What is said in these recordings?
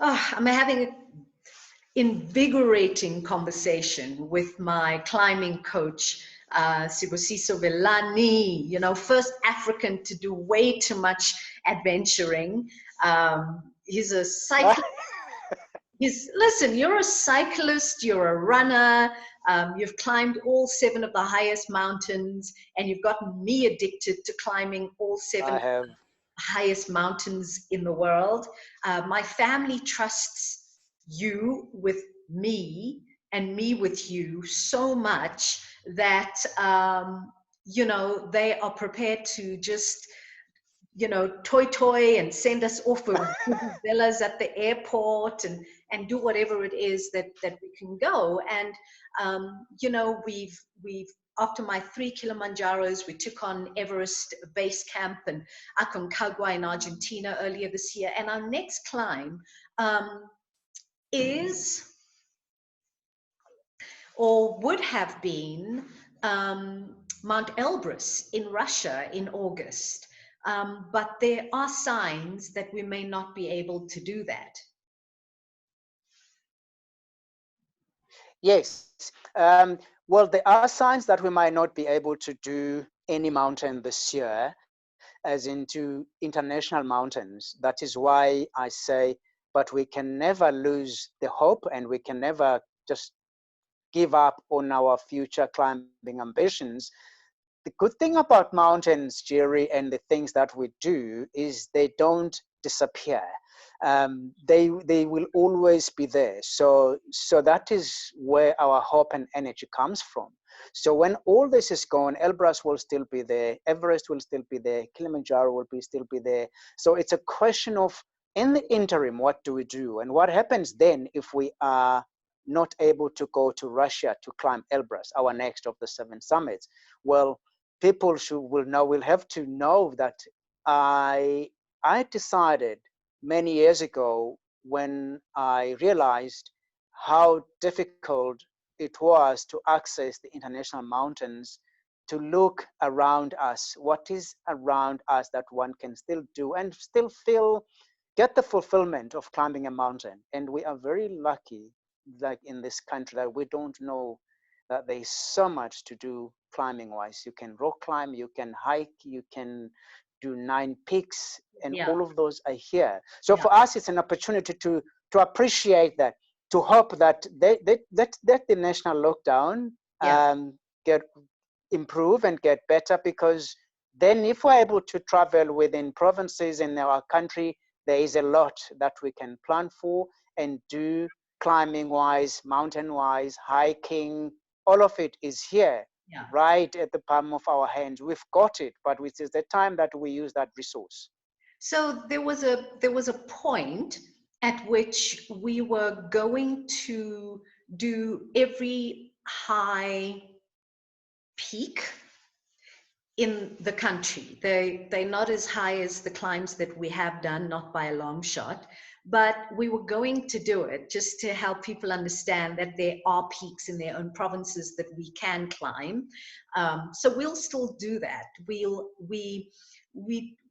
I'm having an invigorating conversation with my climbing coach, Sibusiso Vilane, you know, first African to do way too much adventuring. He's a cyclist. Listen, you're a cyclist, you're a runner, you've climbed all 7 of the highest mountains, and you've gotten me addicted to climbing all 7 I have. highest mountains in the world. My family trusts you with me and me with you so much that, you know, they are prepared to just, you know, toy and send us off with villas at the airport and do whatever it is that we can go. And you know, we've after my 3 Kilimanjaros, we took on Everest Base Camp and Aconcagua in Argentina earlier this year. And our next climb is, or would have been, Mount Elbrus in Russia in August. But there are signs that we may not be able to do that. Yes. Well, there are signs that we might not be able to do any mountain this year, as into international mountains. That is why I say, but we can never lose the hope, and we can never just give up on our future climbing ambitions. The good thing about mountains, Gerry, and the things that we do is they don't disappear. They will always be there. So that is where our hope and energy comes from. So when all this is gone, Elbrus will still be there, Everest will still be there, Kilimanjaro will still be there. So it's a question of, in the interim, what do we do? And what happens then if we are not able to go to Russia to climb Elbrus, our next of the 7 summits? Well, people will have to know that I decided many years ago, when I realized how difficult it was to access the international mountains, to look around us, what is around us that one can still do and still get the fulfillment of climbing a mountain. And we are very lucky, like in this country, that we don't know that there is so much to do climbing wise. You can rock climb, you can hike, you can do 9 peaks, and Yeah, all of those are here. So yeah, for us, it's an opportunity to appreciate that, to hope that the national lockdown yeah. get improve and get better, because then if we're able to travel within provinces in our country, there is a lot that we can plan for and do, climbing wise, mountain wise, hiking. All of it is here, Yeah. right at the palm of our hands. We've got it, but it is the time that we use that resource. So there was a point at which we were going to do every high peak in the country. They're not as high as the climbs that we have done, not by a long shot, but we were going to do it just to help people understand that there are peaks in their own provinces that we can climb. So we'll still do that.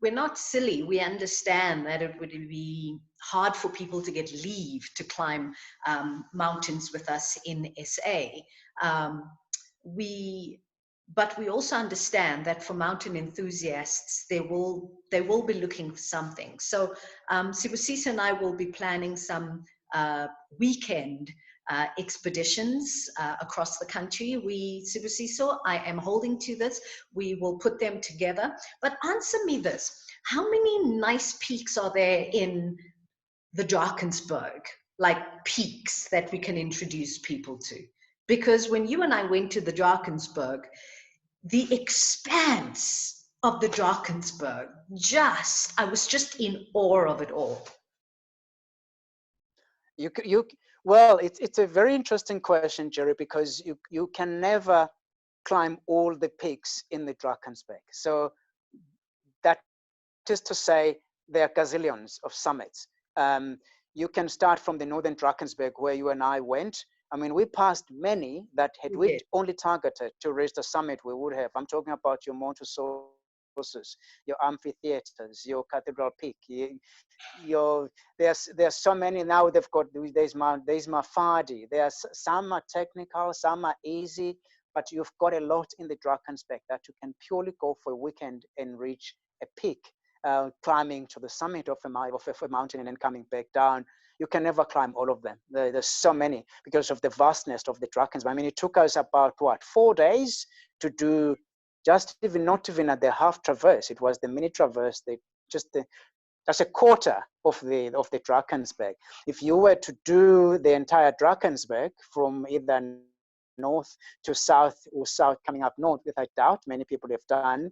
We're not silly. We understand that it would be hard for people to get leave to climb mountains with us in SA. Um, we but we also understand that for mountain enthusiasts, they will be looking for something. So Sibusiso and I will be planning some weekend expeditions across the country. Sibusiso, I am holding to this. We will put them together. But answer me this: how many nice peaks are there in the Drakensberg, like peaks that we can introduce people to? Because when you and I went to the Drakensberg, the expanse of the Drakensberg, I was just in awe of it all. Well, it's a very interesting question, Gerry, because you can never climb all the peaks in the Drakensberg. So that is to say, there are gazillions of summits. You can start from the northern Drakensberg, where you and I went. I mean, we passed many that had we only targeted to reach the summit, we would have. I'm talking about your Monte Sole, resources, your amphitheaters, your Cathedral Peak, there's so many now. They've got there's Mafadi. Some are technical, some are easy, but you've got a lot in the Drakensberg that you can purely go for a weekend and reach a peak, climbing to the summit of a mountain and then coming back down. You can never climb all of them. There's so many because of the vastness of the Drakensberg. I mean, it took us about 4 days to do not even at the half traverse. It was the mini traverse. That's a quarter of the Drakensberg. If you were to do the entire Drakensberg from either north to south or south coming up north, which I doubt many people have done,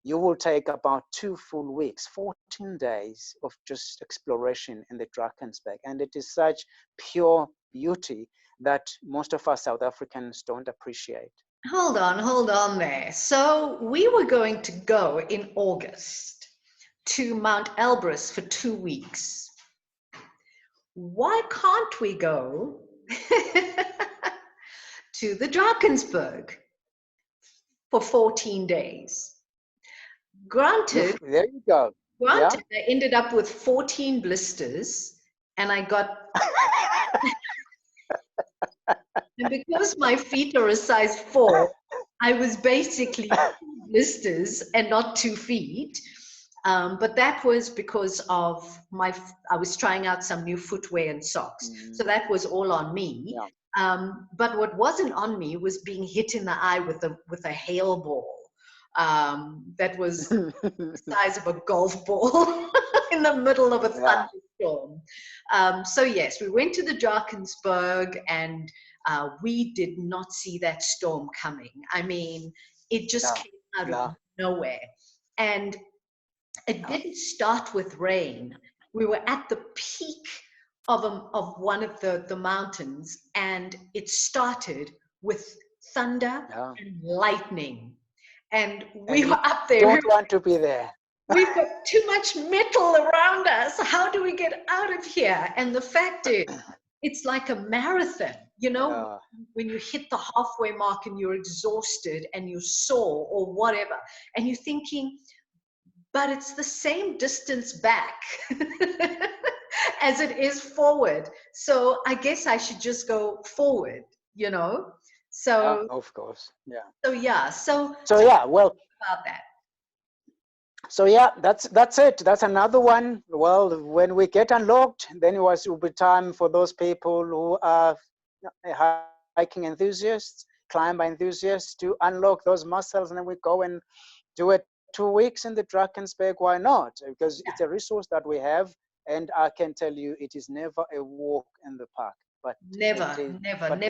you will take about 2 full weeks, 14 days of just exploration in the Drakensberg. And it is such pure beauty that most of us South Africans don't appreciate. Hold on there. So we were going to go in August to Mount Elbrus for 2 weeks. Why can't we go to the Drakensberg for 14 days? Granted, there you go. Granted, yeah. I ended up with 14 blisters, and I got, and because my feet are a size 4, I was basically 2 blisters and not 2 feet. But that was because of I was trying out some new footwear and socks. So that was all on me. Yeah. But what wasn't on me was being hit in the eye with a hail ball. That was the size of a golf ball in the middle of a thunderstorm. So yes, we went to the Drakensberg, and we did not see that storm coming. I mean, it just came out of nowhere. And it didn't start with rain. We were at the peak of one of the mountains, and it started with thunder and lightning. And we were up there. Don't want to be there. We've got too much metal around us. How do we get out of here? And the fact is, it's like a marathon. You know, when you hit the halfway mark and you're exhausted and you're sore or whatever, and you're thinking, but it's the same distance back as it is forward. So I guess I should just go forward, you know? So of course, yeah. So yeah, so yeah, well, about that. So yeah, that's it. That's another one. Well, when we get unlocked, then it will be time for those people who are hiking enthusiasts, climber enthusiasts, to unlock those muscles, and then we go and do it 2 weeks in the Drakensberg. Why not? Because it's a resource that we have, and I can tell you, it is never a walk in the park. But never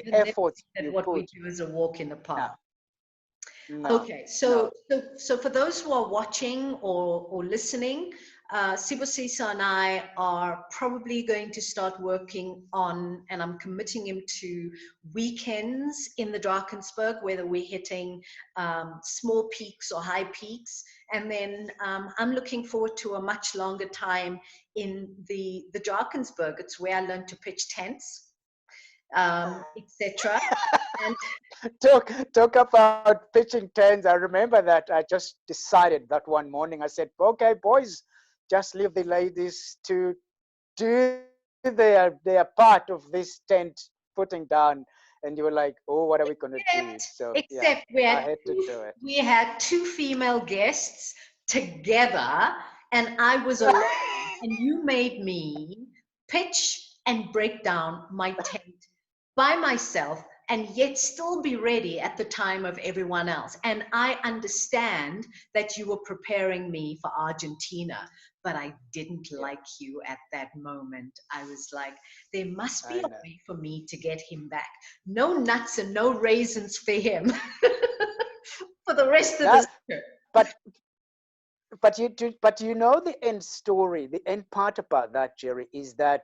effort that what we do is a walk in the park. No, okay, so for those who are watching or listening, Sibusiso and I are probably going to start working on, and I'm committing him to, weekends in the Drakensberg, whether we're hitting small peaks or high peaks. And then I'm looking forward to a much longer time in the Drakensberg. It's where I learned to pitch tents. Etc. And talk about pitching tents. I remember that I just decided that one morning. I said, "Okay, boys, just leave the ladies to do their part of this tent putting down." And you were like, "Oh, what are we going to do?" So except I had to do it. We had 2 female guests together, and I was alone. And you made me pitch and break down my tent by myself, and yet still be ready at the time of everyone else. And I understand that you were preparing me for Argentina, but I didn't like you at that moment. I was like, there must be a way for me to get him back. No nuts and no raisins for him for the rest of the trip. But you know, the end story, the end part about that, Gerry, is that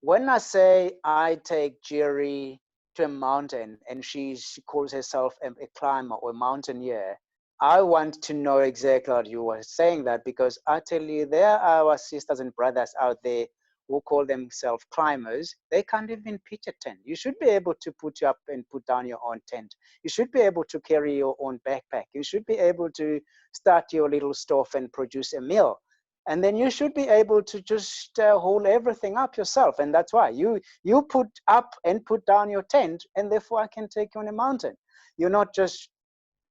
when I say I take Gerry to a mountain and she calls herself a climber or a mountaineer, I want to know exactly what you were saying that, because I tell you, there are our sisters and brothers out there who call themselves climbers, they can't even pitch a tent. You should be able to put up and put down your own tent. You should be able to carry your own backpack. You should be able to start your little stove and produce a meal. And then you should be able to just hold everything up yourself. And that's why you put up and put down your tent, and therefore I can take you on a mountain. You're not just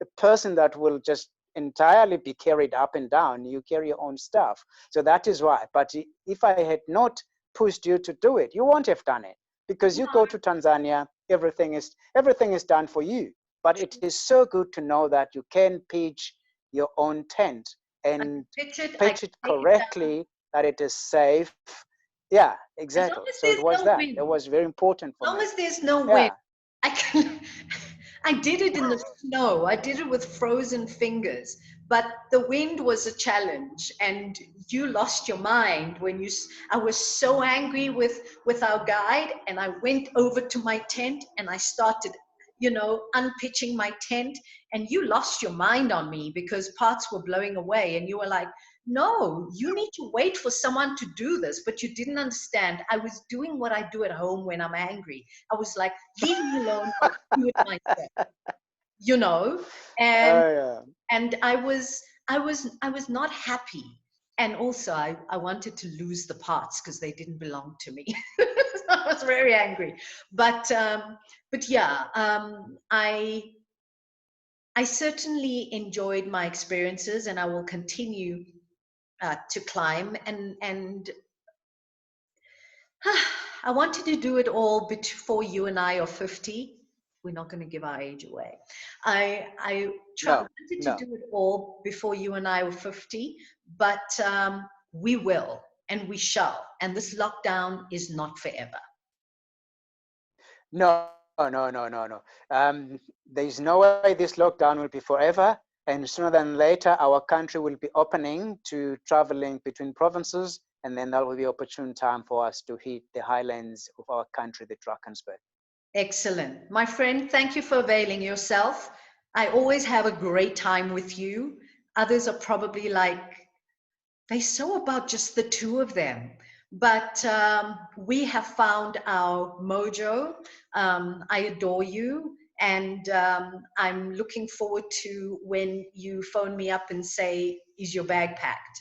a person that will just entirely be carried up and down. You carry your own stuff. So that is why. But if I had not pushed you to do it, you won't have done it, because you go to Tanzania, everything is done for you. But it is so good to know that you can pitch your own tent and pitch it correctly, that it is safe. Yeah, As long exactly. as So it there's was no that. wind. It was very important for As long me. as there's no wind, Yeah. I can. I did it in the snow. I did it with frozen fingers, but the wind was a challenge. And you lost your mind when you. I was so angry with our guide, and I went over to my tent and I started, unpitching my tent. And you lost your mind on me because parts were blowing away, and you were like, no, you need to wait for someone to do this. But you didn't understand. I was doing what I do at home when I'm angry. I was like, leave me alone, I'll do it myself, you know? And Oh, yeah. and I was not happy. And also I wanted to lose the parts because they didn't belong to me. So I was very angry. But yeah, I certainly enjoyed my experiences, and I will continue to climb, and I wanted to do it all before you and I are 50. We're not going to give our age away. No, wanted to no. do it all before you and I were 50, but we will and we shall. And this lockdown is not forever. No, no, no, no, no. There's no way this lockdown will be forever. And sooner than later, our country will be opening to traveling between provinces. And then that will be opportune time for us to hit the highlands of our country, the Drakensberg. Excellent. My friend, thank you for availing yourself. I always have a great time with you. Others are probably like, they're so about just the two of them. But we have found our mojo. I adore you. And I'm looking forward to when you phone me up and say, is your bag packed?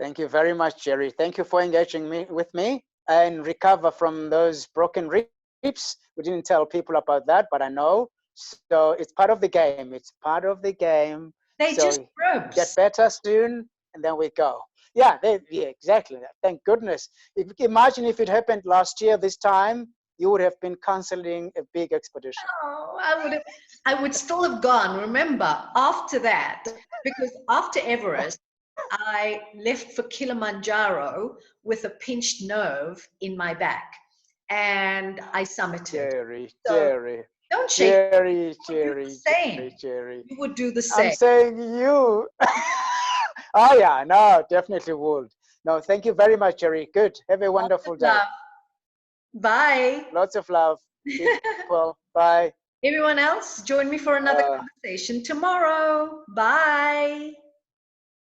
Thank you very much, Gerry. Thank you for engaging with me and recover from those broken ribs. We didn't tell people about that, but I know. So it's part of the game. It's part of the game. They So just get ribs. better soon, and then we go. Yeah, yeah, exactly. Thank goodness. Imagine if it happened last year this time, you would have been canceling a big expedition. Oh, I would still have gone. Remember, after that, because after Everest, I left for Kilimanjaro with a pinched nerve in my back, and I summited. Jerry, So Jerry, don't shake. Jerry, You would do Jerry, the Jerry, same. Jerry. You would do the I'm same. saying you. Oh, yeah, no, definitely would. No, thank you very much, Jerry. Good. Have a Lots of wonderful day. love. Bye. Lots of love, people. Bye. Everyone else, join me for another conversation tomorrow. Bye.